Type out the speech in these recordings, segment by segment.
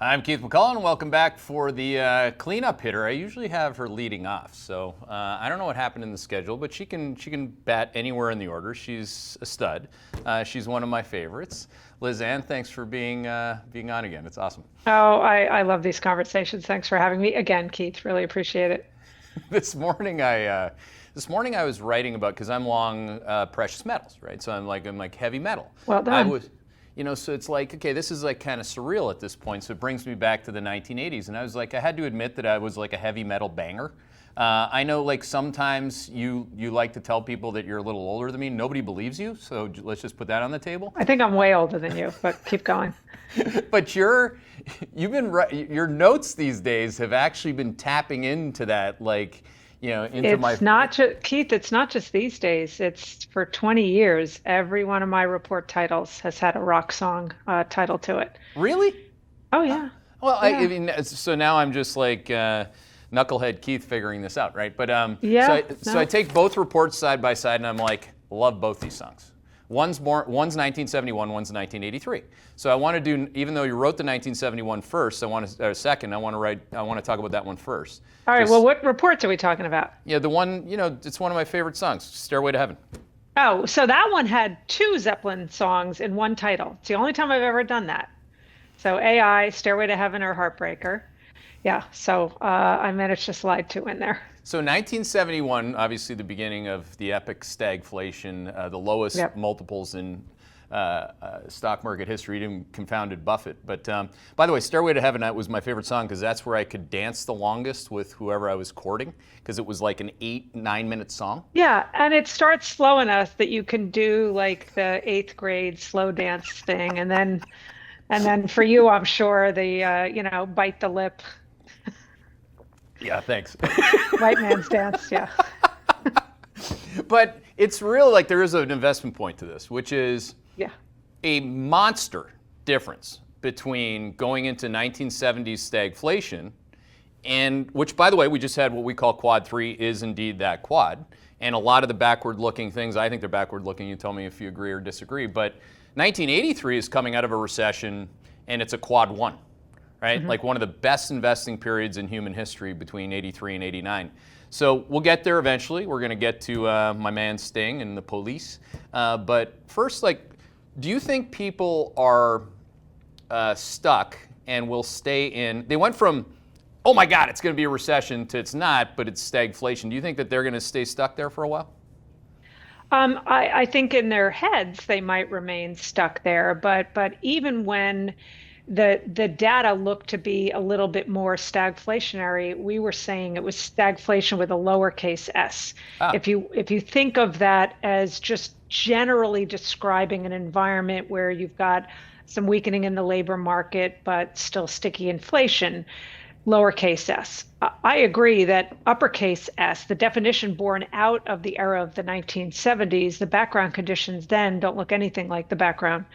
I'm Keith McCullough, and welcome back for the cleanup hitter. I usually have her leading off, so I don't know what happened in the schedule, but she can bat anywhere in the order. She's a stud. She's one of my favorites. Liz Ann, thanks for being on again. It's awesome. Oh, I love these conversations. Thanks for having me again, Keith. Really appreciate it. This morning I was writing about, because I'm long precious metals, right? So I'm like heavy metal. Well done. So it's like, okay, this is like kind of surreal at this point. So it brings me back to the 1980s. And I was like, I had to admit that I was like a heavy metal banger. I know like sometimes you like to tell people that you're a little older than me. Nobody believes you. So let's just put that on the table. I think I'm way older than you, but keep going. But your notes these days have actually been tapping into that, like, It's not just, Keith, it's not just these days. It's for 20 years. Every one of my report titles has had a rock song title to it. Really? Oh, yeah. Well, yeah. I mean, so now I'm just like knucklehead Keith figuring this out, right? But yeah, so I take both reports side by side, and I'm like, love both these songs. One's 1971, one's 1983. So I want to do, even though you wrote the 1971 first, second, I want to talk about that one first. All right. Well, what reports are we talking about? Yeah, the one, it's one of my favorite songs, Stairway to Heaven. Oh, so that one had two Zeppelin songs in one title. It's the only time I've ever done that. So AI, Stairway to Heaven, or Heartbreaker. Yeah. So I managed to slide two in there. So 1971, obviously the beginning of the epic stagflation, the lowest multiples in stock market history, even confounded Buffett. But by the way, Stairway to Heaven was my favorite song because that's where I could dance the longest with whoever I was courting, because it was like an 8-9 minute song. Yeah, and it starts slow enough that you can do like the 8th grade slow dance thing, and then for you, I'm sure the bite the lip. Yeah, thanks. White man's dance, yeah. But it's real, like there is an investment point to this, which is a monster difference between going into 1970s stagflation, and which, by the way, we just had what we call quad 3 is indeed that quad. And a lot of the backward-looking things, I think they're backward-looking. You tell me if you agree or disagree. But 1983 is coming out of a recession, and it's a quad 1. Right? Mm-hmm. Like one of the best investing periods in human history between 83 and 89. So we'll get there eventually. We're going to get to my man Sting and the police. But first, do you think people are stuck and will stay in? They went from, oh my God, it's going to be a recession, to it's not, but it's stagflation. Do you think that they're going to stay stuck there for a while? I think in their heads they might remain stuck there, but even when the data looked to be a little bit more stagflationary, we were saying it was stagflation with a lowercase s. If you think of that as just generally describing an environment where you've got some weakening in the labor market but still sticky inflation, lowercase s. I agree that uppercase s, the definition born out of the era of the 1970s, the background conditions then don't look anything like the background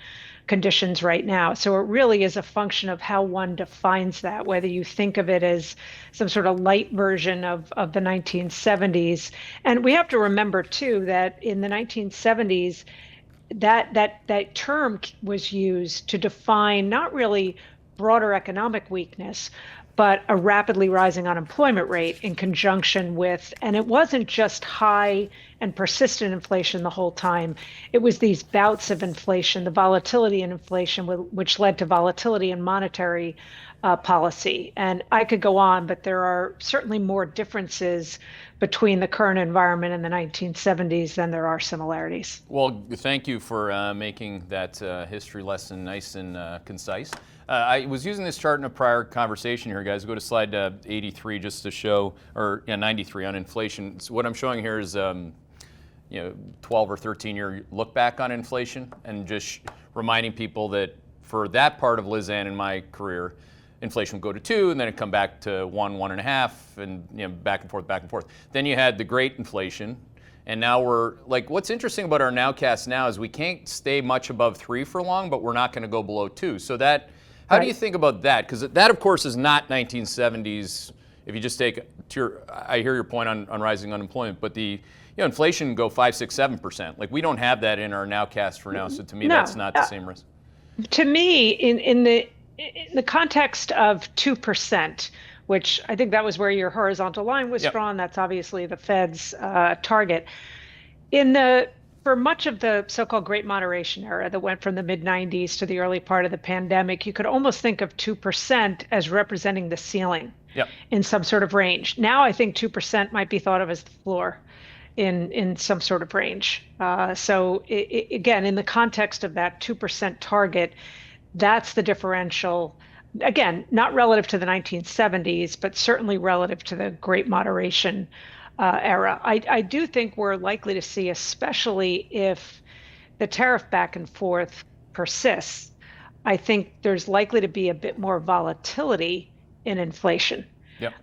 conditions right now. So it really is a function of how one defines that, whether you think of it as some sort of light version of the 1970s. And we have to remember too that in the 1970s, that term was used to define not really broader economic weakness, but a rapidly rising unemployment rate in conjunction with, and it wasn't just high and persistent inflation the whole time. It was these bouts of inflation, the volatility in inflation, which led to volatility in monetary policy. And I could go on, but there are certainly more differences between the current environment and the 1970s than there are similarities. Well, thank you for making that history lesson nice and concise. I was using this chart in a prior conversation here, guys. Go to slide 83 just to show, or 93 on inflation. So what I'm showing here is 12 or 13 year look back on inflation, and just reminding people that for that part of Liz Ann in my career, inflation would go to 2, and then it'd come back to 1, 1.5, and back and forth, back and forth. Then you had the great inflation, and now we're like, what's interesting about our nowcast now is we can't stay much above 3 for long, but we're not going to go below 2. So that, how do you think about that? Because that, of course, is not 1970s. If you just take I hear your point on rising unemployment, but the inflation can go 5, 6, 7%. Like we don't have that in our nowcast for now. So to me, that's not the same risk. To me, in in the context of 2%, which I think that was where your horizontal line was Yep. drawn, that's obviously the Fed's target. In the For much of the so-called Great Moderation era that went from the mid 90s to the early part of the pandemic, you could almost think of 2% as representing the ceiling Yep. in some sort of range. Now I think 2% might be thought of as the floor in some sort of range. Again, in the context of that 2% target, that's the differential. Again, not relative to the 1970s, but certainly relative to the Great Moderation era. I do think we're likely to see, especially if the tariff back and forth persists, I think there's likely to be a bit more volatility in inflation. Yep.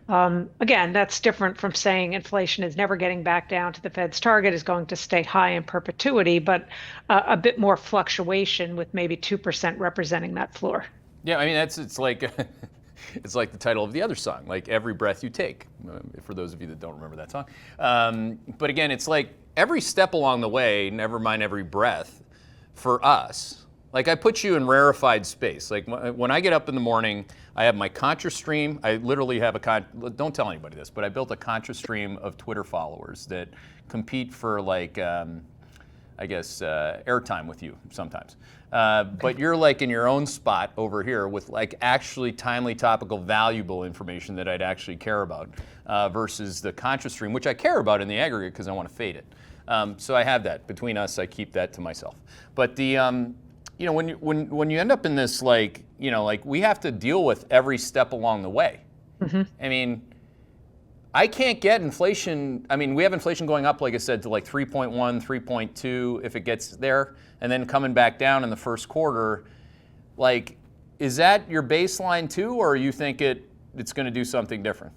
Again, that's different from saying inflation is never getting back down to the Fed's target, is going to stay high in perpetuity, but a bit more fluctuation with maybe 2% representing that floor. Yeah, I mean it's like it's like the title of the other song, like Every Breath You Take, for those of you that don't remember that song. But again, it's like every step along the way, never mind every breath, for us. Like I put you in rarefied space. Like when I get up in the morning, I have my Contra stream. I literally have don't tell anybody this, but I built a Contra stream of Twitter followers that compete for like, I guess, airtime with you sometimes. But you're like in your own spot over here with like actually timely, topical, valuable information that I'd actually care about versus the Contra stream, which I care about in the aggregate because I want to fade it. So I have that. Between us, I keep that to myself. But the, you know, when you end up in this, like, you know, like we have to deal with every step along the way. Mm-hmm. I mean, I can't get inflation. I mean, we have inflation going up, like I said, to like 3.1, 3.2 if it gets there, and then coming back down in the first quarter. Like, is that your baseline too, or you think it's going to do something different?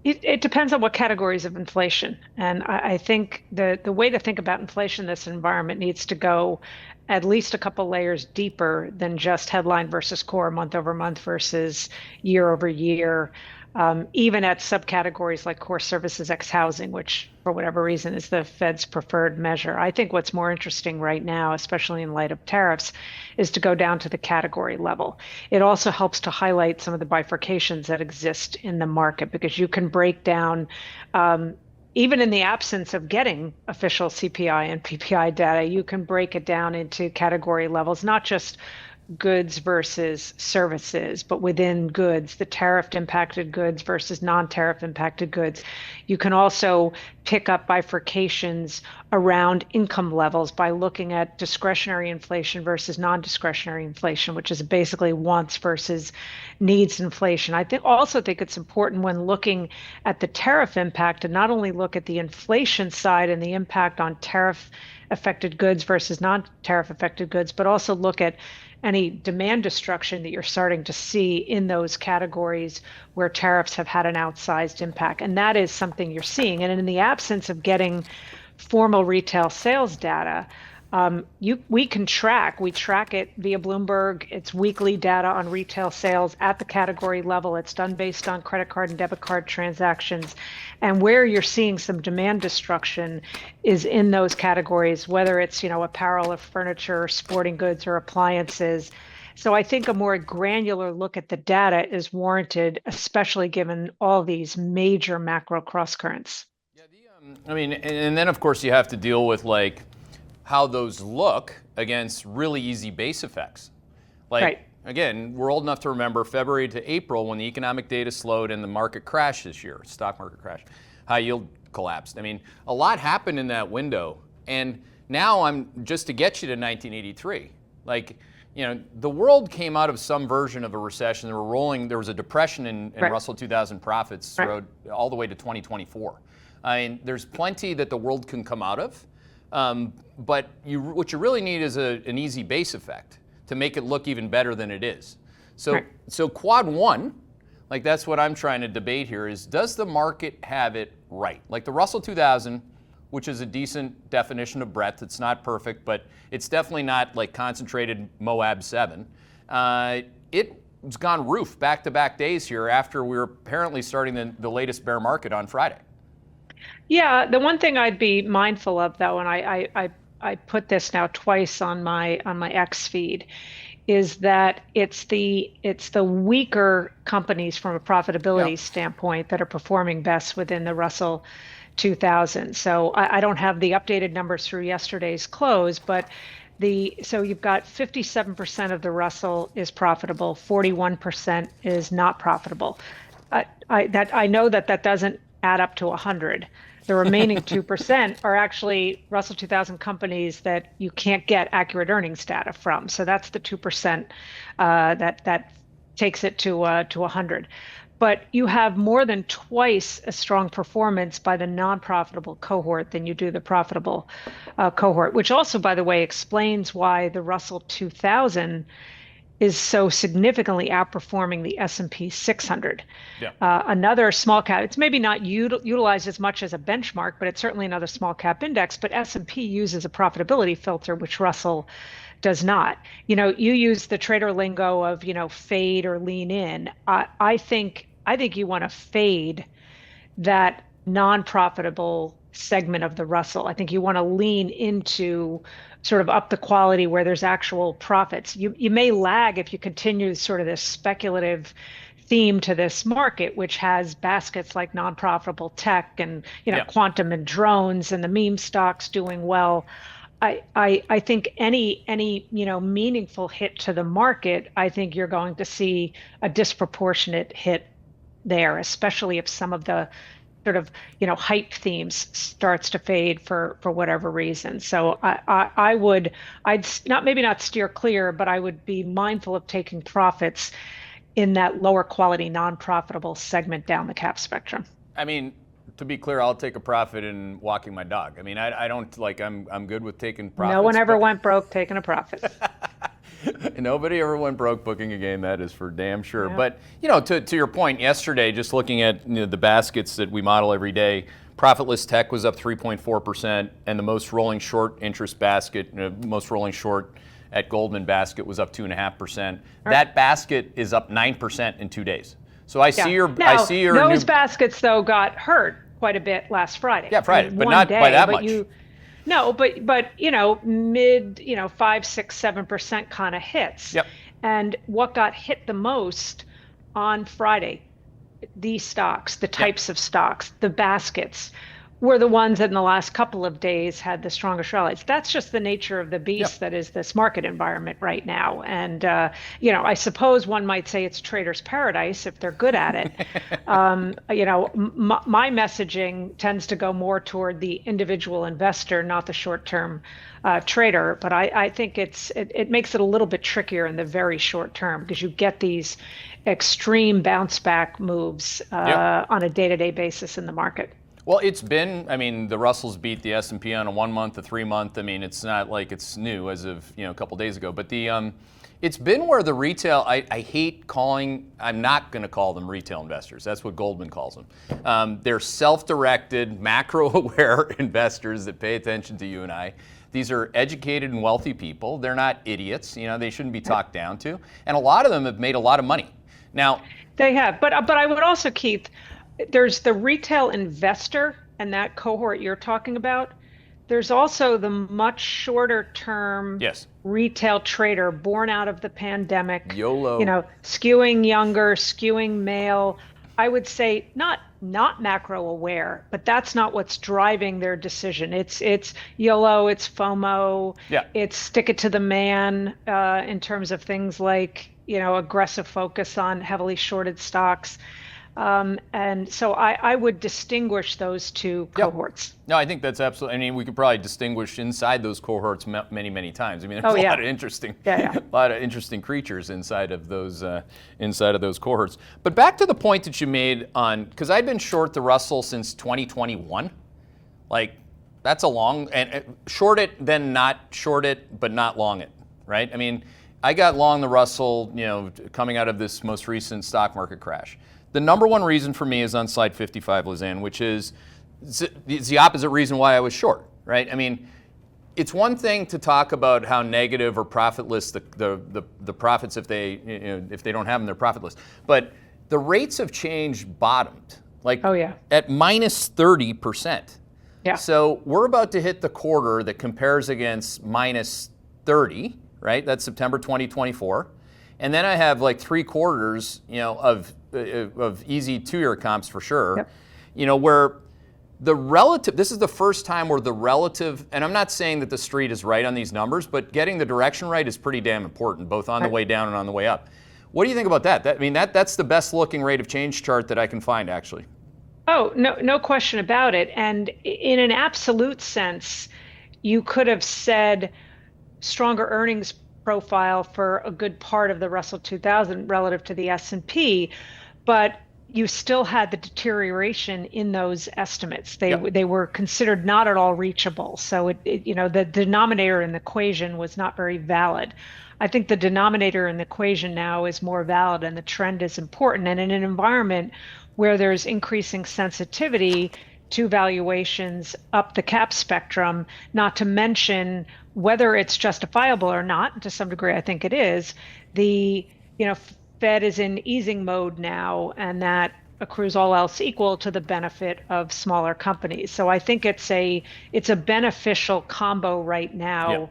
It depends on what categories of inflation. And I think the way to think about inflation in this environment needs to go at least a couple layers deeper than just headline versus core, month over month versus year over year. Even at subcategories like core services ex housing, which for whatever reason is the Fed's preferred measure. I think what's more interesting right now, especially in light of tariffs, is to go down to the category level. It also helps to highlight some of the bifurcations that exist in the market because you can break down, even in the absence of getting official CPI and PPI data, you can break it down into category levels, not just goods versus services, but within goods, the tariff impacted goods versus non-tariff impacted goods. You can also pick up bifurcations around income levels by looking at discretionary inflation versus non-discretionary inflation, which is basically wants versus needs inflation. I also think it's important when looking at the tariff impact to not only look at the inflation side and the impact on tariff affected goods versus non-tariff affected goods, but also look at any demand destruction that you're starting to see in those categories where tariffs have had an outsized impact. And that is something you're seeing. And in the absence of getting formal retail sales data, we track it via Bloomberg. It's weekly data on retail sales at the category level. It's done based on credit card and debit card transactions. And where you're seeing some demand destruction is in those categories, whether it's, apparel or furniture, or sporting goods or appliances. So I think a more granular look at the data is warranted, especially given all these major macro crosscurrents. Yeah, I mean, and then of course you have to deal with like how those look against really easy base effects. Like, right. Again, we're old enough to remember February to April when the economic data slowed and the market crashed this year, stock market crashed, high yield collapsed. I mean, a lot happened in that window. And now I'm just to get you to 1983. Like, the world came out of some version of a recession. There was a depression in right. Russell 2000 profits right. all the way to 2024. I mean, there's plenty that the world can come out of. But what you really need is an easy base effect to make it look even better than it is. So, right. So quad one, like that's what I'm trying to debate here is, does the market have it right? Like the Russell 2000, which is a decent definition of breadth. It's not perfect, but it's definitely not like concentrated Moab 7. It's gone roof back-to-back days here after we were apparently starting the latest bear market on Friday. Yeah, the one thing I'd be mindful of, though, and I put this now twice on my X feed, is that it's the weaker companies from a Yeah. profitability standpoint that are performing best within the Russell 2000. So I don't have the updated numbers through yesterday's close, but so you've got 57% of the Russell is profitable, 41% is not profitable. I know that doesn't add up to 100. The remaining 2% are actually Russell 2000 companies that you can't get accurate earnings data from. So that's the 2% that takes it to 100. But you have more than twice as strong performance by the non-profitable cohort than you do the profitable cohort, which also, by the way, explains why the Russell 2000 is so significantly outperforming the S&P 600. Yeah. Another small cap, it's maybe not utilized as much as a benchmark, but it's certainly another small cap index. But S&P uses a profitability filter, which Russell does not. You use the trader lingo of, fade or lean in. I think you want to fade that non-profitable segment of the Russell. I think you want to lean into sort of up the quality where there's actual profits. You may lag if you continue sort of this speculative theme to this market, which has baskets like non-profitable tech and Yeah. quantum and drones and the meme stocks doing well. I think any meaningful hit to the market, I think you're going to see a disproportionate hit there, especially if some of the sort of hype themes starts to fade for whatever reason. So I'd not, maybe not steer clear, but I would be mindful of taking profits in that lower quality non-profitable segment down the cap spectrum. I mean, to be clear, I'll take a profit in walking my dog. I mean, I don't like, I'm good with taking profits. No one ever went broke taking a profit. Nobody ever went broke booking a game, that is for damn sure. Yeah. But, to your point, yesterday, just looking at the baskets that we model every day, profitless tech was up 3.4%, and the most rolling short interest basket, most rolling short at Goldman basket was up 2.5%. That basket is up 9% in 2 days. So I see your those baskets though got hurt quite a bit last Friday. Yeah, Friday, but not by that much. No, but mid 5, 6, 7% kind of hits. Yep. And what got hit the most on Friday, these stocks, the types of stocks, the baskets, were the ones that in the last couple of days had the strongest rallies. That's just the nature of the beast that is this market environment right now. And, I suppose one might say it's trader's paradise if they're good at it. My messaging tends to go more toward the individual investor, not the short-term trader. But I think it makes it a little bit trickier in the very short term because you get these extreme bounce back moves on a day-to-day basis in the market. Well, the Russells beat the S&P on a 1 month, a 3 month. I mean, it's not like it's new as of, a couple days ago. But it's been where the retail, I'm not going to call them retail investors. That's what Goldman calls them. They're self-directed, macro-aware investors that pay attention to you and I. These are educated and wealthy people. They're not idiots. They shouldn't be talked down to. And a lot of them have made a lot of money. Now, they have. But I would also, Keith, there's the retail investor and that cohort you're talking about. There's also the much shorter term retail trader born out of the pandemic. YOLO. Skewing younger, skewing male. I would say not macro aware, but that's not what's driving their decision. It's YOLO, it's FOMO, it's stick it to the man in terms of things like aggressive focus on heavily shorted stocks. And so I would distinguish those two cohorts. No, I think that's absolutely. We could probably distinguish inside those cohorts many, many times. There's a lot of interesting, a lot of interesting creatures inside of those cohorts. But back to the point that you made because I've been short the Russell since 2021. Like that's a long and short it, then not short it, but not long it, right? I mean, I got long the Russell, coming out of this most recent stock market crash. The number one reason for me is on slide 55, Lizanne, which is it's the opposite reason why I was short, right? I mean, it's one thing to talk about how negative or profitless the profits if they don't have them, they're profitless. But the rates of change bottomed, at minus 30%. Yeah. So we're about to hit the quarter that compares against minus 30, right? That's September 2024. And then I have like 3 quarters, of easy 2-year comps for sure, Yep. where the relative, this is the first time where the relative, and I'm not saying that the street is right on these numbers, but getting the direction right is pretty damn important, both on the way down and on the way up. What do you think about that? That's the best looking rate of change chart that I can find, actually. Oh, no, no question about it. And in an absolute sense, you could have said stronger earnings profile for a good part of the Russell 2000 relative to the S&P, but you still had the deterioration in those estimates. They were considered not at all reachable. So the denominator in the equation was not very valid. I think the denominator in the equation now is more valid and the trend is important. And in an environment where there's increasing sensitivity to valuations up the cap spectrum, not to mention whether it's justifiable or not, to some degree, I think it is, the Fed is in easing mode now, and that accrues all else equal to the benefit of smaller companies. So I think it's a beneficial combo right now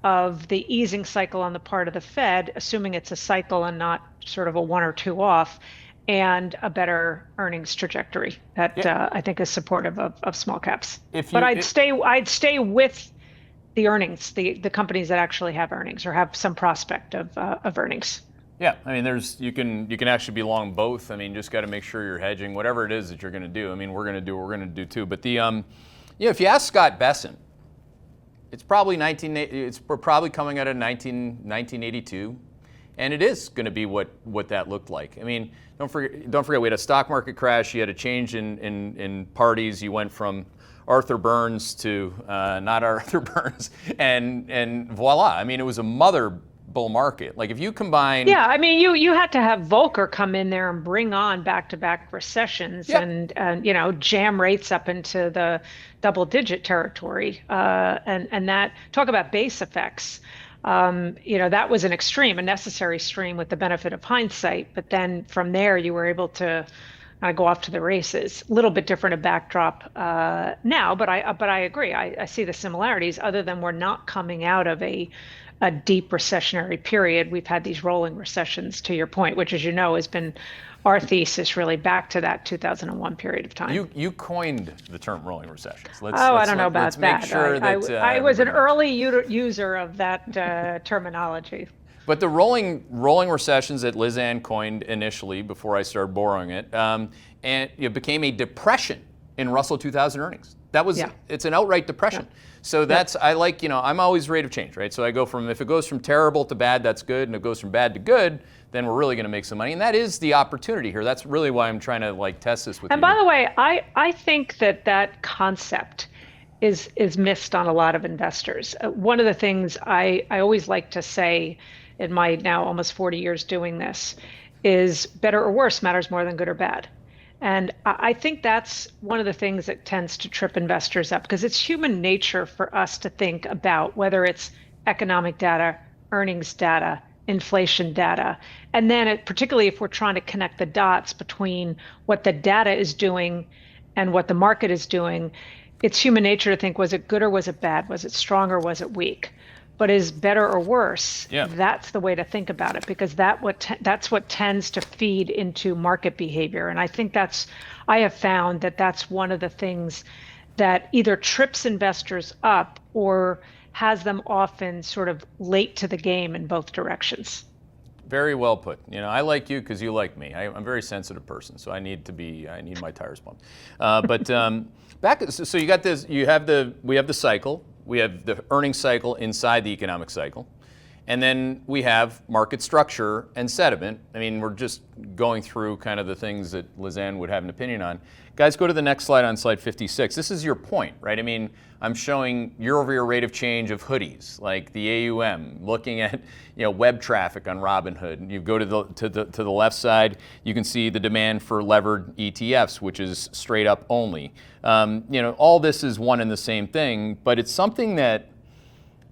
of the easing cycle on the part of the Fed, assuming it's a cycle and not sort of a 1 or 2 off, and a better earnings trajectory that I think is supportive of small caps. But I'd stay with the earnings, the companies that actually have earnings or have some prospect of earnings. Yeah, I mean, you can actually be long both. I mean, just got to make sure you're hedging whatever it is that you're going to do. I mean, we're going to do what we're going to do too. But if you ask Scott Besson, it's probably coming out of 1982, and it is going to be what that looked like. I mean, don't forget we had a stock market crash. You had a change in parties. You went from Arthur Burns to not Arthur Burns, and voila. I mean, it was a mother bull market. Like if you combine, I mean, you had to have Volcker come in there and bring on back-to-back recessions and jam rates up into the double-digit territory, and that, talk about base effects. That was an extreme, a necessary extreme with the benefit of hindsight. But then from there, you were able to go off to the races. A little bit different a backdrop now, but I agree. I see the similarities. Other than we're not coming out of a deep recessionary period, we've had these rolling recessions. To your point, which, as you know, has been our thesis really back to that 2001 period of time. You coined the term rolling recessions. I don't know about that. Let's make sure that I was an early user of that terminology. But the rolling recessions that Liz Ann coined initially, before I started borrowing it, and it became a depression in Russell 2000 earnings. It's an outright depression. Yeah. So I'm always rate of change, right? So I go from, if it goes from terrible to bad, that's good, and if it goes from bad to good, then we're really going to make some money. And that is the opportunity here. That's really why I'm trying to test this with you. And by the way, I think that concept is missed on a lot of investors. One of the things I always like to say in my now almost 40 years doing this is better or worse matters more than good or bad. And I think that's one of the things that tends to trip investors up, because it's human nature for us to think about whether it's economic data, earnings data, inflation data, and then particularly if we're trying to connect the dots between what the data is doing and what the market is doing, it's human nature to think, was it good or was it bad? Was it strong or was it weak? But is better or worse? Yeah. That's the way to think about it, because that's what tends to feed into market behavior. And I think I have found that's one of the things that either trips investors up or has them often sort of late to the game in both directions. Very well put. I like you because you like me. I'm a very sensitive person, so I need my tires pumped. So you got this. We have the cycle. We have the earnings cycle inside the economic cycle. And then we have market structure and sentiment. I mean, we're just going through kind of the things that Liz Ann would have an opinion on. Guys, go to the next slide, on slide 56. This is your point, right? I mean, I'm showing year-over-year rate of change of hoodies, like the AUM, looking at web traffic on Robinhood. You go to the left side, you can see the demand for levered ETFs, which is straight up only. All this is one and the same thing, but it's something that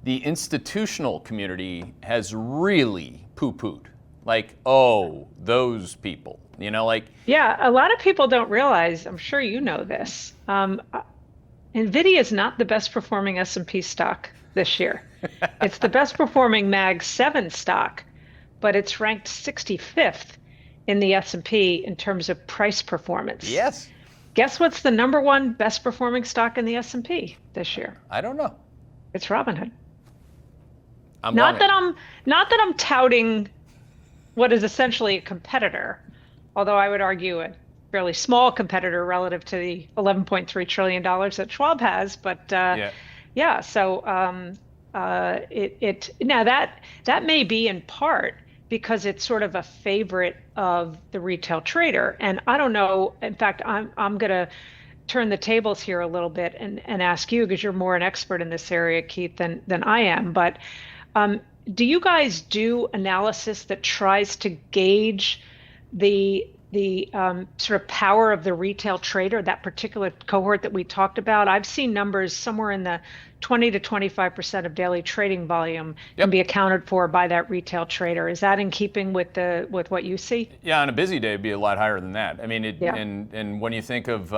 the institutional community has really poo-pooed. Like, oh, those people, Yeah, a lot of people don't realize, I'm sure you know this, NVIDIA is not the best performing S&P stock. this year. It's the best performing Mag 7 stock, but it's ranked 65th in the S&P in terms of price performance. Yes. Guess what's the number one best performing stock in the S&P this year? I don't know. It's Robinhood. I'm Not that I'm touting what is essentially a competitor, although I would argue a fairly small competitor relative to the $11.3 trillion that Schwab has. But yeah, so now that may be in part because it's sort of a favorite of the retail trader. And I don't know, in fact, I'm going to turn the tables here a little bit and ask you, because you're more an expert in this area, Keith, than I am. But do you guys do analysis that tries to gauge the sort of power of the retail trader, that particular cohort that we talked about? I've seen numbers somewhere in the 20 to 25% of daily trading volume can be accounted for by that retail trader. Is that in keeping with what you see? Yeah, on a busy day, it'd be a lot higher than that. I mean, and when you think of,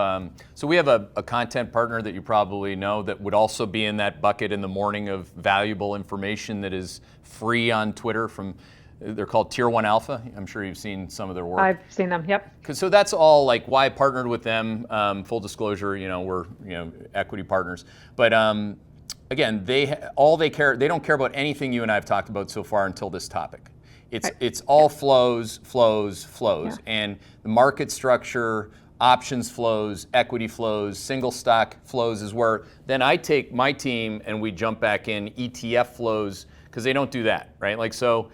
so we have a content partner that you probably know that would also be in that bucket in the morning of valuable information that is free on Twitter from. They're called Tier 1 Alpha. I'm sure you've seen some of their work. I've seen them, yep. So that's all like why I partnered with them. Full disclosure, we're equity partners. But again, they don't care about anything you and I have talked about so far until this topic. It's all flows, Yeah. and the market structure, options flows, equity flows, single stock flows is where then I take my team and we jump back in ETF flows because they don't do that, right? Like so.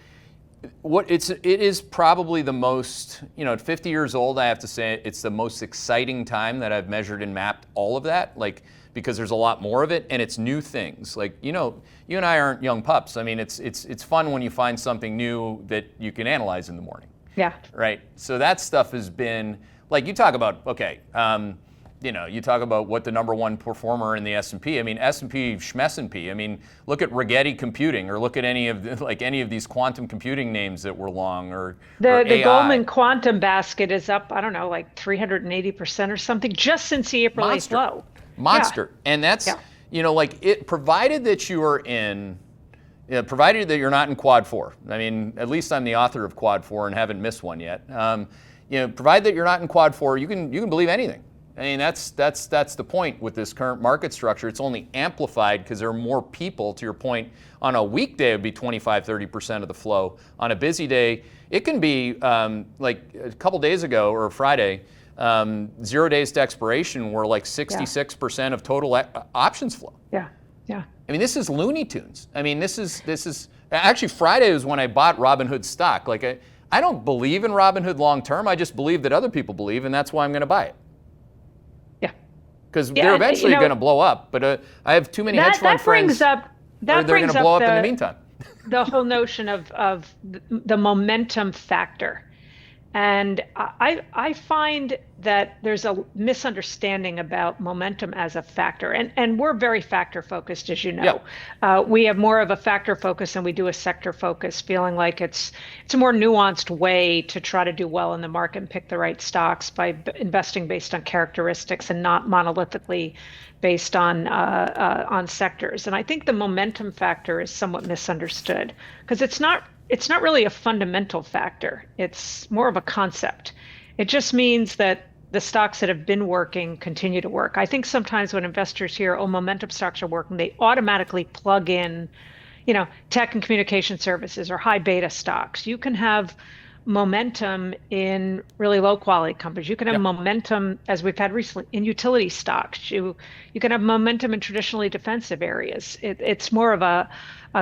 It is probably the most, at 50 years old, I have to say it's the most exciting time that I've measured and mapped all of that, like, because there's a lot more of it and it's new things. Like, you and I aren't young pups. I mean, it's fun when you find something new that you can analyze in the morning. Yeah. Right. So that stuff has been, like you talk about, okay, you talk about what the number one performer in the S&P. I mean, S&P, Schmess&P. I mean, look at Rigetti Computing, or look at any of these quantum computing names that were long, or the Goldman Quantum basket is up, I don't know, like 380% or something just since the April 8th low. Monster. Yeah. And that's provided that you are in. Provided that you're not in Quad 4. I mean, at least I'm the author of Quad 4 and haven't missed one yet. Provided that you're not in Quad 4, you can believe anything. I mean, that's the point with this current market structure. It's only amplified because there are more people, to your point. On a weekday, it would be 25-30% of the flow. On a busy day, it can be like a couple days ago or Friday, 0 days to expiration were like 66% of total options flow. Yeah. I mean, this is Looney Tunes. I mean, this is actually Friday was when I bought Robinhood stock. Like I don't believe in Robinhood long term. I just believe that other people believe, and that's why I'm going to buy it. Because they're eventually going to blow up, but I have too many hedge fund friends. They're going to blow up in the meantime. The whole notion of the momentum factor. And I find that there's a misunderstanding about momentum as a factor. And we're very factor focused, as you know. Yep. We have more of a factor focus than we do a sector focus, feeling like it's a more nuanced way to try to do well in the market and pick the right stocks by investing based on characteristics and not monolithically based on sectors. And I think the momentum factor is somewhat misunderstood because it's not really a fundamental factor. It's more of a concept. It just means that the stocks that have been working continue to work. I think sometimes when investors hear, momentum stocks are working, they automatically plug in, tech and communication services or high beta stocks. You can have momentum in really low quality companies. You can have momentum, as we've had recently, in utility stocks. You can have momentum in traditionally defensive areas. It's more of a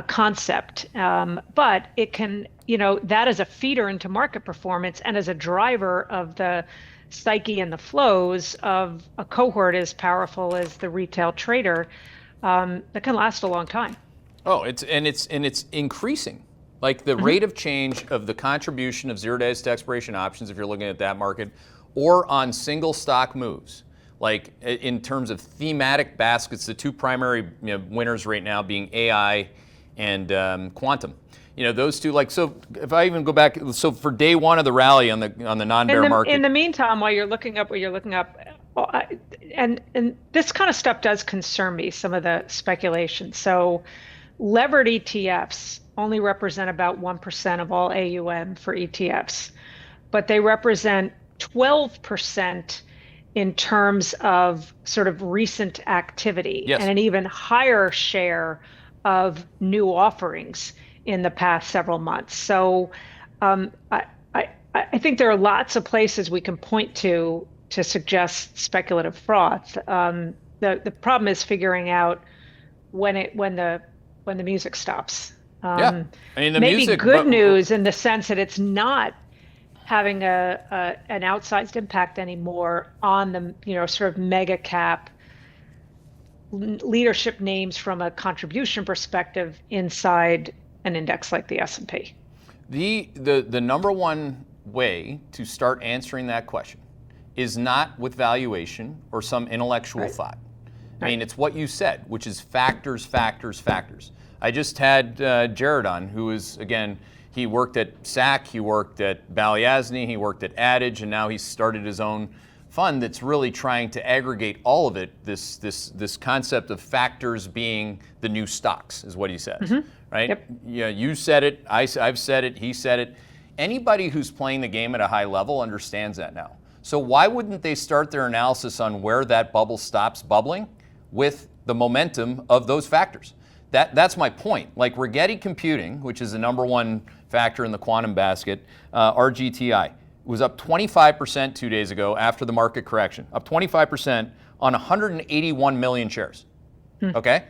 concept, but it can, that is a feeder into market performance and as a driver of the psyche and the flows of a cohort as powerful as the retail trader, that can last a long time. Oh, it's increasing. Like the rate of change of the contribution of 0 days to expiration options, if you're looking at that market, or on single stock moves. Like in terms of thematic baskets, the two primary winners right now being AI and quantum. Those two, like, so if I even go back, so for day one of the rally on the non-bear market. In the meantime, while you're looking up what you're looking up, Well, and this kind of stuff does concern me, some of the speculation. So levered ETFs only represent about 1% of all AUM for ETFs, but they represent 12% in terms of sort of recent activity and Yes. an even higher share of new offerings in the past several months. So um, I, I think there are lots of places we can point to suggest speculative froth. The problem is figuring out when the music stops. Yeah. I mean, the Maybe music, good but news in the sense that it's not having an outsized impact anymore on the, sort of mega cap leadership names from a contribution perspective inside an index like the S&P. the number one way to start answering that question is not with valuation or some intellectual Right. thought. I Right. mean, it's what you said, which is factors, factors, factors. I just had Jared on, who is, again, he worked at SAC, he worked at Balyasny, he worked at Adage, and now he's started his own fund that's really trying to aggregate all of it. This concept of factors being the new stocks is what he says, right? Yep. Yeah, you said it, I've said it, he said it. Anybody who's playing the game at a high level understands that now. So why wouldn't they start their analysis on where that bubble stops bubbling with the momentum of those factors? That's my point. Like Rigetti Computing, which is the number one factor in the quantum basket, RGTI, was up 25% 2 days ago after the market correction, up 25% on 181 million shares. Okay?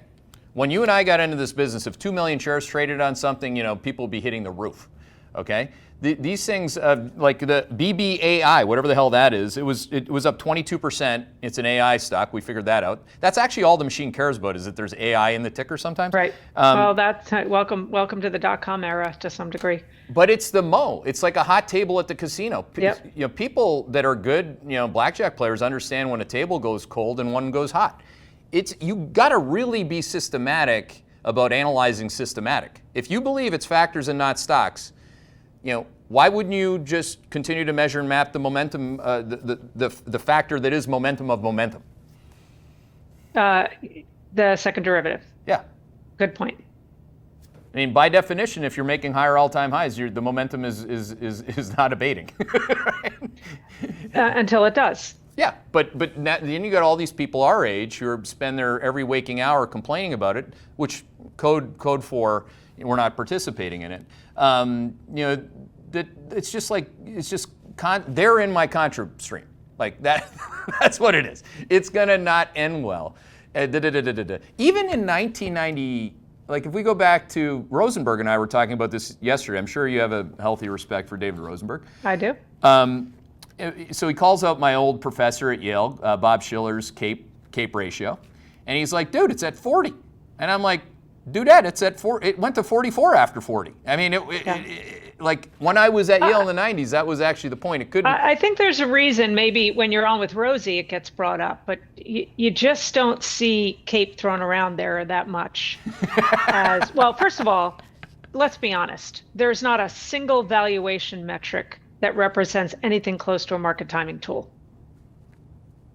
When you and I got into this business, if 2 million shares traded on something, people would be hitting the roof. Okay? These things, like the BBAI, whatever the hell that is, it was up 22%. It's an AI stock. We figured that out. That's actually all the machine cares about, is that there's AI in the ticker sometimes. Right. Well, that's welcome to the dot-com era to some degree. But it's the mo. It's like a hot table at the casino. Yep. People that are good, blackjack players understand when a table goes cold and one goes hot. You got to really be systematic about analyzing systematic. If you believe it's factors and not stocks, why wouldn't you just continue to measure and map the momentum, the factor that is momentum of momentum? The second derivative. Yeah. Good point. I mean, by definition, if you're making higher all-time highs, the momentum is not abating. Until it does. Yeah, but then you got all these people our age who spend their every waking hour complaining about it, which code for we're not participating in it. That it's just they're in my contra stream, like that. That's what it is. It's gonna not end well. Even in 1990, like if we go back to Rosenberg and I were talking about this yesterday. I'm sure you have a healthy respect for David Rosenberg. I do. So he calls out my old professor at Yale, Bob Schiller's CAPE ratio, and he's like, "Dude, it's at 40," and I'm like, "Dudette, it's at 4. It went to 44 after 40." I mean, like when I was at Yale in the 90s, that was actually the point. It couldn't. I think there's a reason. Maybe when you're on with Rosie, it gets brought up, but you just don't see CAPE thrown around there that much. Well, first of all, let's be honest. There's not a single valuation metric that represents anything close to a market timing tool.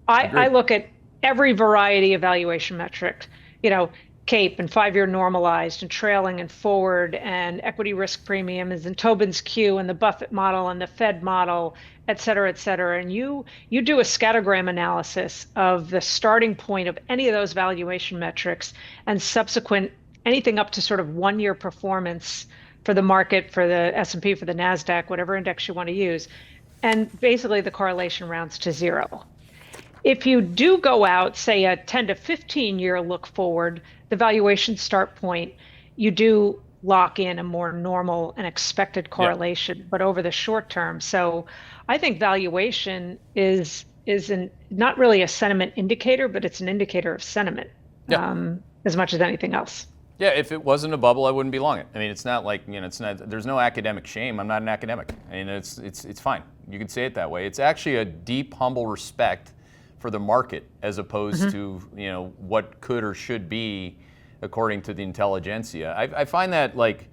I look at every variety of valuation metric, CAPE and 5-year normalized and trailing and forward and equity risk premiums and Tobin's Q and the Buffett model and the Fed model, et cetera, et cetera. And you do a scattergram analysis of the starting point of any of those valuation metrics and subsequent anything up to sort of 1-year performance for the market, for the S&P, for the NASDAQ, whatever index you want to use. And basically the correlation rounds to zero. If you do go out, say a 10 to 15 year look forward, the valuation start point, you do lock in a more normal and expected correlation, but over the short term. So I think valuation is not really a sentiment indicator, but it's an indicator of sentiment as much as anything else. Yeah, if it wasn't a bubble, I wouldn't be long it. I mean, it's not like, it's not, there's no academic shame. I'm not an academic. I mean, it's fine. You could say it that way. It's actually a deep, humble respect for the market as opposed to, what could or should be according to the intelligentsia. I find that, like,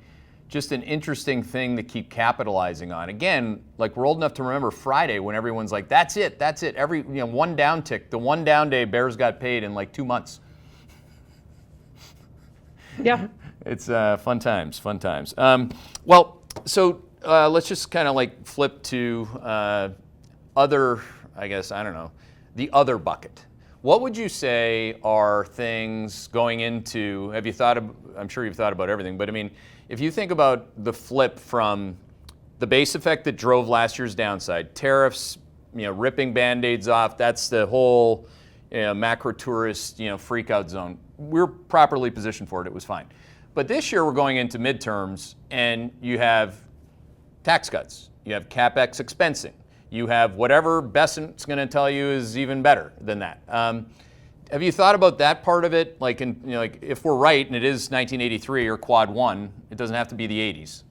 just an interesting thing to keep capitalizing on. Again, like we're old enough to remember Friday when everyone's like, that's it. Every one down tick, the one down day, bears got paid in like 2 months. Yeah. It's fun times. Well, so let's just kind of like flip to other, I guess, I don't know, the other bucket. What would you say are things going into, have you thought of, I'm sure you've thought about everything, but I mean, if you think about the flip from the base effect that drove last year's downside, tariffs, ripping Band-Aids off, that's the whole macro tourist, freak out zone. We're properly positioned for it, it was fine. But this year we're going into midterms and you have tax cuts, you have CapEx expensing, you have whatever Besant's going to tell you is even better than that. Have you thought about that part of it? Like, like if we're right and it is 1983 or quad one, it doesn't have to be the 80s,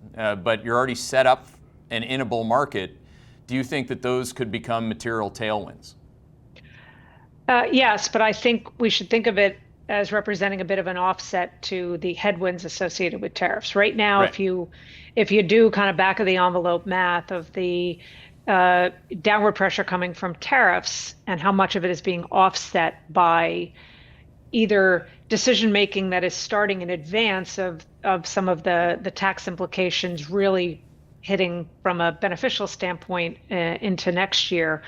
but you're already set up and in a bull market. Do you think that those could become material tailwinds? Yes, but I think we should think of it as representing a bit of an offset to the headwinds associated with tariffs. Right now, Right. if you do kind of back of the envelope math of the downward pressure coming from tariffs and how much of it is being offset by either decision making that is starting in advance of some of the tax implications really hitting from a beneficial standpoint into next year,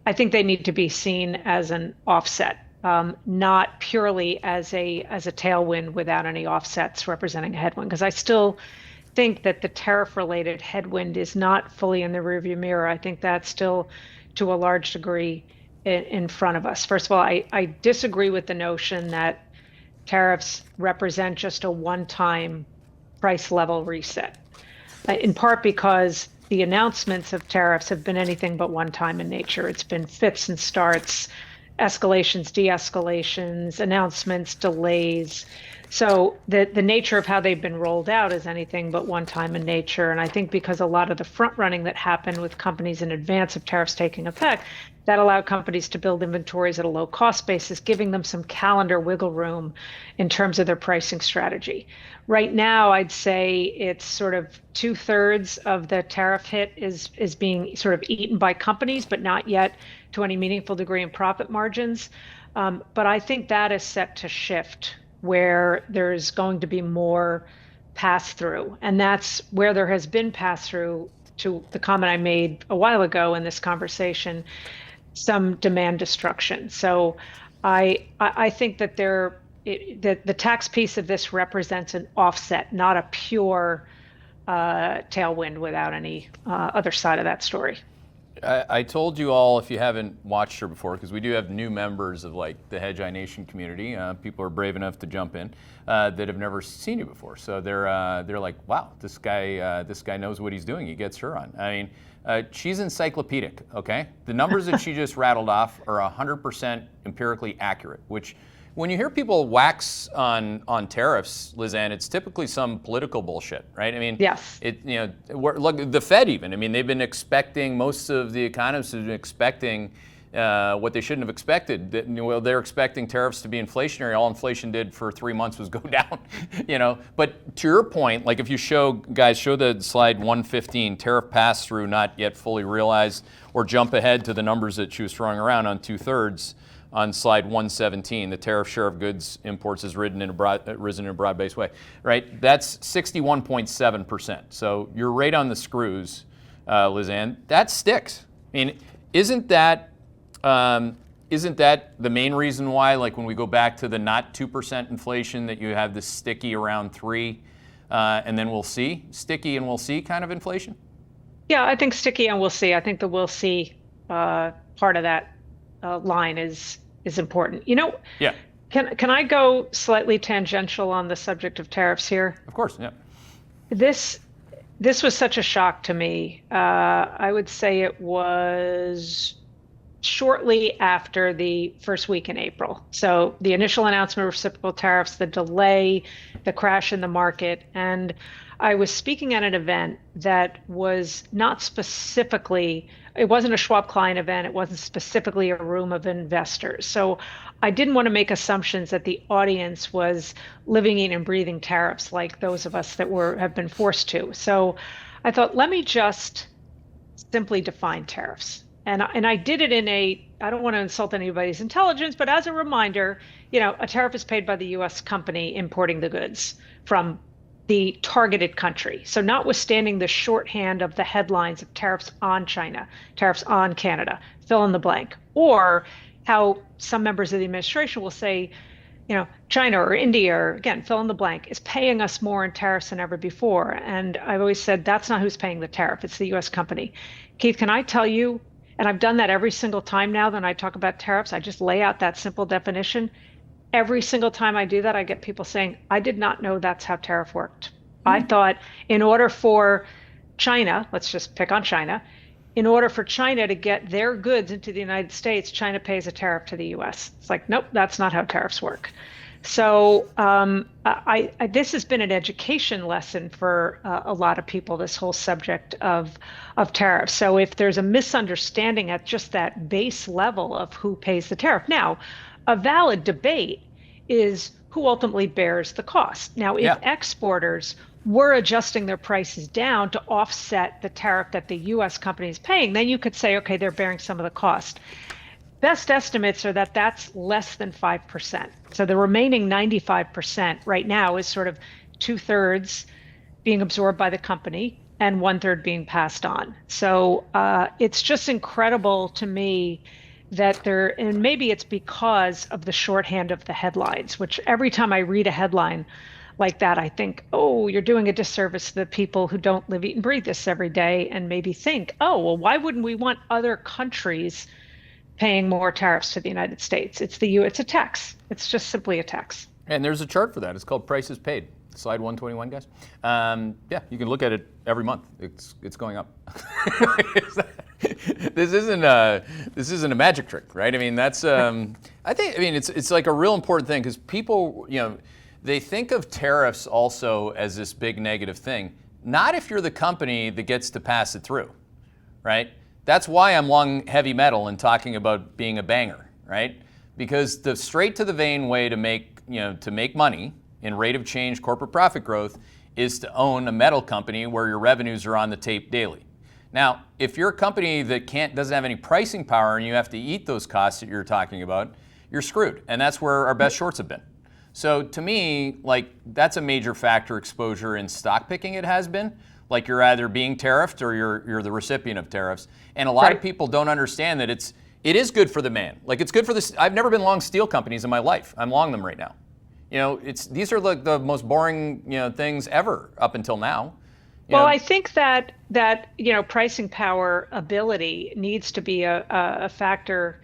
I think they need to be seen as an offset, not purely as a tailwind without any offsets representing a headwind. Because I still think that the tariff-related headwind is not fully in the rearview mirror. I think that's still, to a large degree, in front of us. First of all, I disagree with the notion that tariffs represent just a one-time price level reset, in part because the announcements of tariffs have been anything but one time in nature. It's been fits and starts, escalations, de-escalations, announcements, delays. So the nature of how they've been rolled out is anything but one time in nature. And I think because a lot of the front running that happened with companies in advance of tariffs taking effect, that allowed companies to build inventories at a low cost basis, giving them some calendar wiggle room in terms of their pricing strategy. Right now, I'd say it's sort of 2/3 of the tariff hit is being sort of eaten by companies, but not yet to any meaningful degree in profit margins. But I think that is set to shift, where there's going to be more pass through. And that's where there has been pass through, to the comment I made a while ago in this conversation, some demand destruction. So I think that the tax piece of this represents an offset, not a pure tailwind without any other side of that story. I told you all, if you haven't watched her before, because we do have new members of like the Hedgeye Nation community. People are brave enough to jump in that have never seen you before. So they're like, wow, this guy knows what he's doing. He gets her on. I mean, she's encyclopedic. Okay, the numbers that she just rattled off are 100% empirically accurate. Which, when you hear people wax on tariffs, Lizanne, it's typically some political bullshit, right? I mean, yes. Look, the Fed even. I mean, they've been expecting, most of the economists have been expecting what they shouldn't have expected. They're expecting tariffs to be inflationary. All inflation did for 3 months was go down, But to your point, like if you show the slide 115, tariff pass-through not yet fully realized, or jump ahead to the numbers that she was throwing around on 2/3. On slide 117, the tariff share of goods imports has risen in a broad-based way, right? That's 61.7%. So you're right on the screws, Lizanne. That sticks. I mean, isn't that the main reason why, like when we go back to the not 2% inflation, that you have this sticky around 3, and then we'll see sticky and we'll see kind of inflation? Yeah, I think sticky and we'll see. I think the we'll see part of that line is important. Yeah. Can I go slightly tangential on the subject of tariffs here? Of course, yeah. This was such a shock to me. I would say it was shortly after the first week in April. So the initial announcement of reciprocal tariffs, the delay, the crash in the market, and I was speaking at an event that was not specifically it wasn't a Schwab client event. It wasn't specifically a room of investors. So I didn't want to make assumptions that the audience was living, eating, and breathing tariffs like those of us that have been forced to. So I thought, let me just simply define tariffs. And I did it I don't want to insult anybody's intelligence, but as a reminder, a tariff is paid by the US company importing the goods from the targeted country. So notwithstanding the shorthand of the headlines of tariffs on China, tariffs on Canada, fill in the blank, or how some members of the administration will say, China or India, or again, fill in the blank, is paying us more in tariffs than ever before. And I've always said that's not who's paying the tariff, it's the US company. Keith, can I tell you, and I've done that every single time now that I talk about tariffs, I just lay out that simple definition. Every single time I do that, I get people saying, I did not know that's how tariff worked. I thought in order for China, let's just pick on China, in order for China to get their goods into the United States, China pays a tariff to the US. It's like, nope, that's not how tariffs work. So this has been an education lesson for a lot of people, this whole subject of tariffs. So if there's a misunderstanding at just that base level of who pays the tariff. Now, a valid debate is who ultimately bears the cost. Now, if exporters were adjusting their prices down to offset the tariff that the US company is paying, then you could say, okay, they're bearing some of the cost. Best estimates are that that's less than 5%. So the remaining 95% right now is sort of 2/3 being absorbed by the company and 1/3 being passed on. So it's just incredible to me that and maybe it's because of the shorthand of the headlines, which every time I read a headline like that, I think, oh, you're doing a disservice to the people who don't live, eat, and breathe this every day, and maybe think, oh, well, why wouldn't we want other countries paying more tariffs to the United States? It's a tax. It's just simply a tax. And there's a chart for that. It's called Prices Paid. Slide 121, guys. You can look at it every month. It's going up. This isn't a magic trick, right? I mean, it's like a real important thing because people, they think of tariffs also as this big negative thing. Not if you're the company that gets to pass it through, right? That's why I'm long heavy metal and talking about being a banger, right? Because the straight to the vein way to make money in rate of change corporate profit growth is to own a metal company where your revenues are on the tape daily. Now, if you're a company that doesn't have any pricing power and you have to eat those costs that you're talking about, you're screwed. And that's where our best shorts have been. So to me, that's a major factor exposure in stock picking it has been. Like you're either being tariffed or you're the recipient of tariffs. And a lot of people don't understand that it is good for the man. Like it's good for this. I've never been long steel companies in my life. I'm long them right now. These are the most boring things ever up until now. I think that pricing power ability needs to be a factor.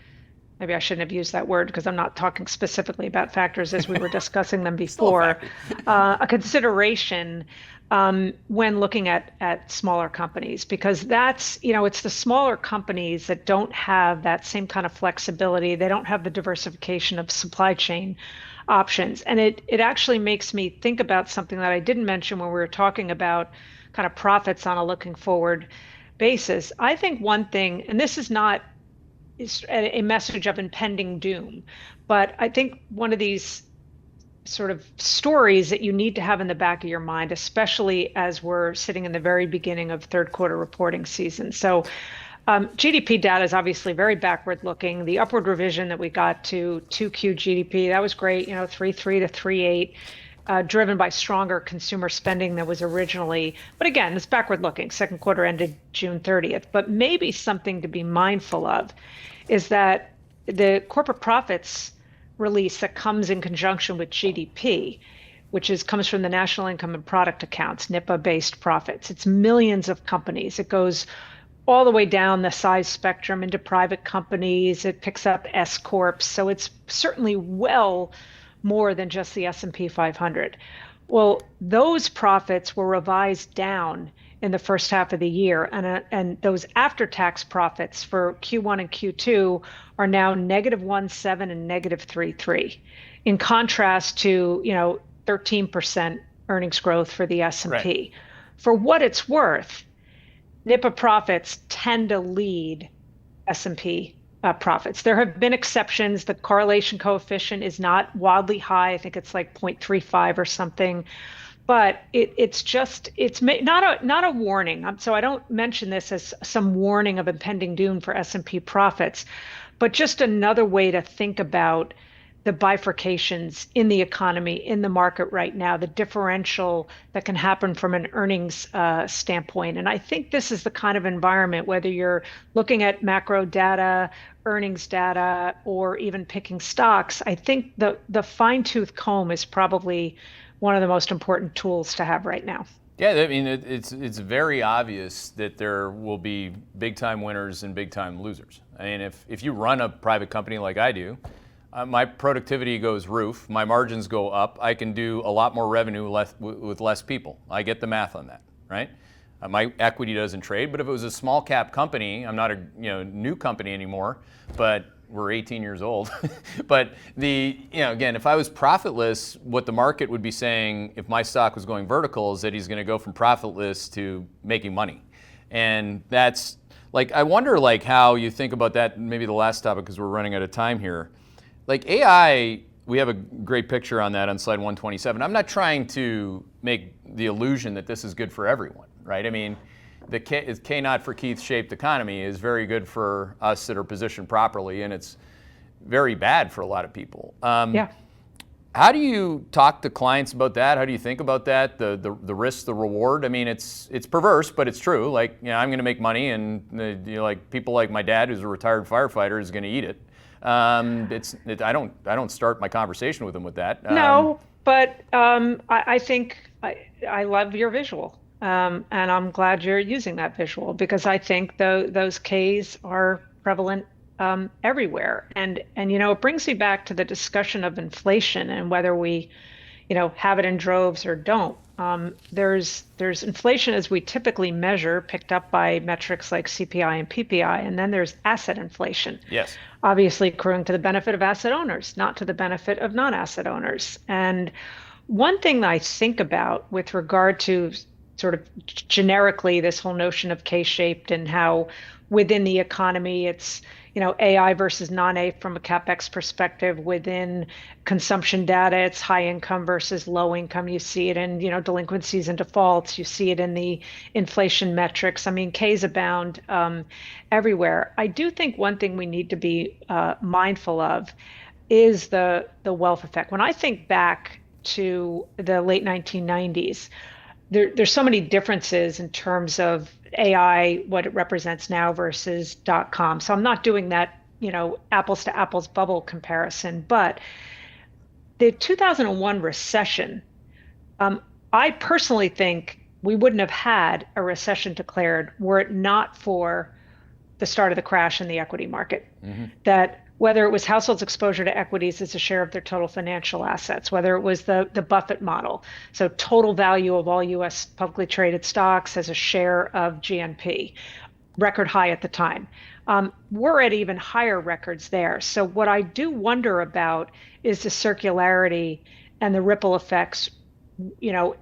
Maybe I shouldn't have used that word because I'm not talking specifically about factors as we were discussing them before. A consideration when looking at smaller companies, because that's, it's the smaller companies that don't have that same kind of flexibility. They don't have the diversification of supply chain options. And it actually makes me think about something that I didn't mention when we were talking about kind of profits on a looking forward basis. I think one thing, and this is not a message of impending doom, but I think one of these sort of stories that you need to have in the back of your mind, especially as we're sitting in the very beginning of third quarter reporting season. So GDP data is obviously very backward looking. The upward revision that we got to 2Q GDP, that was great, 3.3 to 3.8, driven by stronger consumer spending than was originally. But again, it's backward looking. Second quarter ended June 30th. But maybe something to be mindful of is that the corporate profits release that comes in conjunction with GDP, which comes from the National Income and Product Accounts, NIPA-based profits. It's millions of companies. It goes all the way down the size spectrum into private companies. It picks up S corps. So it's certainly well more than just the S&P 500. Well, those profits were revised down in the first half of the year, and those after-tax profits for Q1 and Q2 are now -1.7 and -3.3, in contrast to 13% earnings growth for the S&P. Right. For what it's worth, NIPA profits tend to lead S&P profits. There have been exceptions. The correlation coefficient is not wildly high. I think it's like 0.35 or something. But it's not a warning. So I don't mention this as some warning of impending doom for S&P profits, but just another way to think about the bifurcations in the economy, in the market right now, the differential that can happen from an earnings standpoint. And I think this is the kind of environment, whether you're looking at macro data, earnings data, or even picking stocks, I think the fine-tooth comb is probably one of the most important tools to have right now. Yeah, I mean, it's very obvious that there will be big time winners and big time losers. I mean, if you run a private company like I do, my productivity goes roof, my margins go up, I can do a lot more revenue with less people. I get the math on that, right? My equity doesn't trade, but if it was a small cap company, I'm not a new company anymore, but we're 18 years old. But again, if I was profitless, what the market would be saying if my stock was going vertical is that he's going to go from profitless to making money. And that's like, I wonder like how you think about that, maybe the last topic because we're running out of time here. Like AI, we have a great picture on that on slide 127. I'm not trying to make the illusion that this is good for everyone, right? I mean, the K not for Keith shaped economy is very good for us that are positioned properly, and it's very bad for a lot of people. Yeah. How do you talk to clients about that? How do you think about that? The risk, the reward. I mean, it's perverse, but it's true. Like, I'm going to make money, and like people like my dad, who's a retired firefighter, is going to eat it. I don't start my conversation with them with that. No, but I think I love your visual. And I'm glad you're using that visual because I think those Ks are prevalent everywhere. And it brings me back to the discussion of inflation and whether we, have it in droves or don't. There's inflation as we typically measure, picked up by metrics like CPI and PPI, and then there's asset inflation. Yes. Obviously accruing to the benefit of asset owners, not to the benefit of non-asset owners. And one thing that I think about with regard to sort of generically this whole notion of K-shaped and how within the economy it's AI versus non-A from a capex perspective. Within consumption data, it's high income versus low income. You see it in delinquencies and defaults. You see it in the inflation metrics. I mean, K's abound everywhere. I do think one thing we need to be mindful of is the wealth effect. When I think back to the late 1990s, there's so many differences in terms of AI, what it represents now versus .com. So I'm not doing that, apples to apples bubble comparison. But the 2001 recession, I personally think we wouldn't have had a recession declared were it not for the start of the crash in the equity market. Mm-hmm. That whether it was households' exposure to equities as a share of their total financial assets, whether it was the Buffett model, so total value of all U.S. publicly traded stocks as a share of GNP, record high at the time. We're at even higher records there. So what I do wonder about is the circularity and the ripple effects, when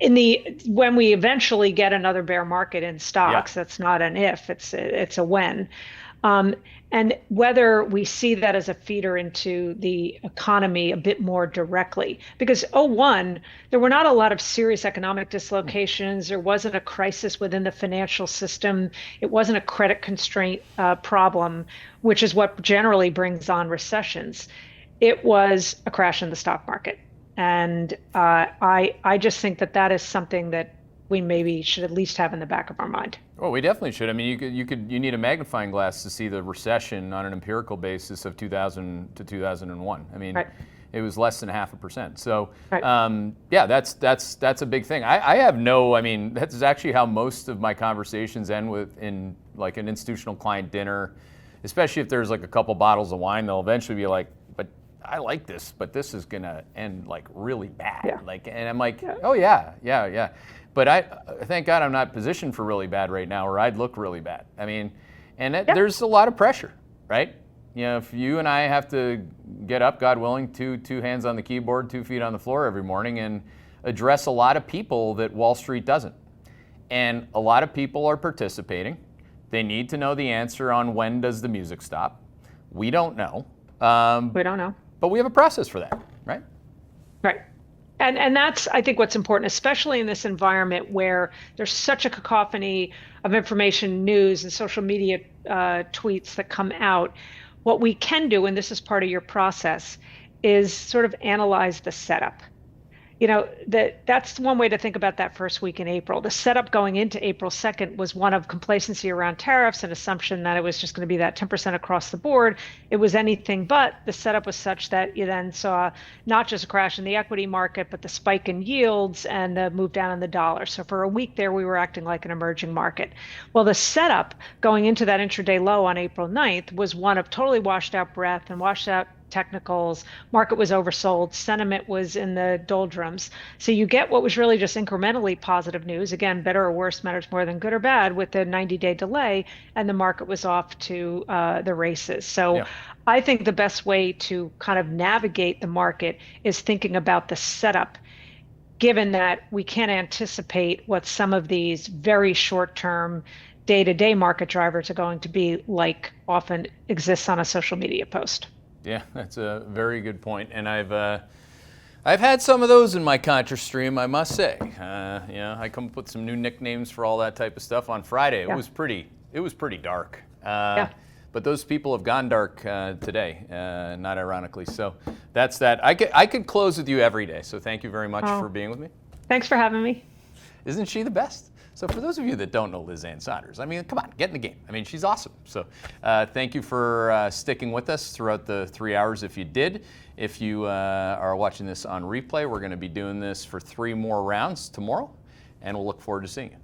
we eventually get another bear market in stocks. Yeah. That's not an if, it's a when. And whether we see that as a feeder into the economy a bit more directly. Because 2001, there were not a lot of serious economic dislocations. There wasn't a crisis within the financial system. It wasn't a credit constraint problem, which is what generally brings on recessions. It was a crash in the stock market. And I just think that is something that we maybe should at least have in the back of our mind. Well, we definitely should. I mean, you need a magnifying glass to see the recession on an empirical basis of 2000 to 2001. I mean, right. It was less than 0.5%. So, right. That's a big thing. I mean, that's actually how most of my conversations end in like an institutional client dinner, especially if there's like a couple bottles of wine. They'll eventually be like, "But I like this, but this is gonna end like really bad." Yeah. And I'm like, yeah. "Oh yeah." But I thank God I'm not positioned for really bad right now, or I'd look really bad. I mean, there's a lot of pressure, right? If you and I have to get up, God willing, two hands on the keyboard, 2 feet on the floor every morning, and address a lot of people that Wall Street doesn't. and a lot of people are participating. They need to know the answer on when does the music stop. We don't know. We don't know. But we have a process for that, right? Right. And that's, I think, what's important, especially in this environment where there's such a cacophony of information, news, and social media tweets that come out. What we can do, and this is part of your process, is sort of analyze the setup. That's one way to think about that first week in April. The setup going into April 2nd was one of complacency around tariffs, an assumption that it was just going to be that 10% across the board. It was anything but. The setup was such that you then saw not just a crash in the equity market, but the spike in yields and the move down in the dollar. So for a week there, we were acting like an emerging market. Well, the setup going into that intraday low on April 9th was one of totally washed out breadth and washed out technicals. Market was oversold. Sentiment was in the doldrums. So you get what was really just incrementally positive news. Again, better or worse matters more than good or bad with the 90-day delay, and the market was off to the races. So yeah. I think the best way to kind of navigate the market is thinking about the setup, given that we can't anticipate what some of these very short-term day-to-day market drivers are going to be like often exists on a social media post. Yeah, that's a very good point, and I've had some of those in my Contra stream, I must say. I come up with some new nicknames for all that type of stuff on Friday. Yeah. It was pretty dark. Yeah. But those people have gone dark today, not ironically. So that's that. I could close with you every day. So thank you very much for being with me. Thanks for having me. Isn't she the best? So for those of you that don't know Liz Ann Sonders, I mean, come on, get in the game. I mean, she's awesome. So thank you for sticking with us throughout the 3 hours if you did. If you are watching this on replay, we're going to be doing this for 3 more rounds tomorrow, and we'll look forward to seeing you.